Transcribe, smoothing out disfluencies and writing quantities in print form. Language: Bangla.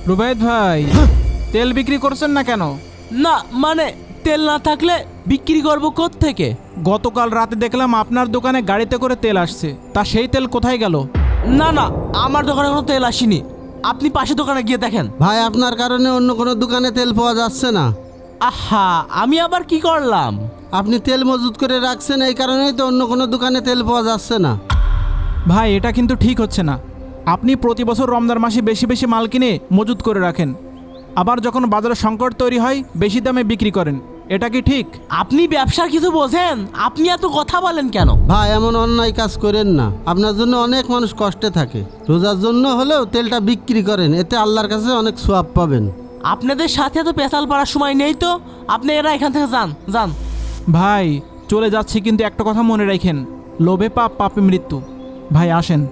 রুবায়েত ভাই, তেল বিক্রি করছেন না কেন? না মানে তেল না থাকলে বিক্রি করবো থেকে? গতকাল রাতে দেখলাম আপনার দোকানে গাড়িতে করে তেল আসছে, তা সেই তেল কোথায় গেল? না না, আমার দোকানে কোনো তেল আসেনি, আপনি পাশে দোকানে গিয়ে দেখেন। ভাই আপনার কারণে অন্য কোনো দোকানে তেল পাওয়া যাচ্ছে না। আহা, আমি আবার কি করলাম? আপনি তেল মজুত করে রাখছেন, এই কারণেই তো অন্য কোনো দোকানে তেল পাওয়া যাচ্ছে না। ভাই এটা কিন্তু ঠিক হচ্ছে না। আপনি প্রতি বছর রমজান মাসে বেশি বেশি মাল কিনে মজুত করে রাখেন, আবার যখন বাজারে সংকট তৈরি হয় বেশি দামে বিক্রি করেন, এটা কি ঠিক? আপনি ব্যবসার কিছু বোঝেন? আপনি এত কথা বলেন কেন? ভাই এমন অন্যায় কাজ করেন না, আপনার জন্য অনেক মানুষ কষ্টে থাকে। রোজার জন্য হলেও তেলটা বিক্রি করেন, এতে আল্লাহর কাছে অনেক সওয়াব পাবেন। আপনাদের সাথে তো পেশাল পাড়ার সময় নেই তো, আপনি এরা এখান থেকে যান যান। ভাই চলে যাচ্ছি, কিন্তু একটা কথা মনে রাখেন, লোভে পাপ, পাপে মৃত্যু। ভাই আসেন।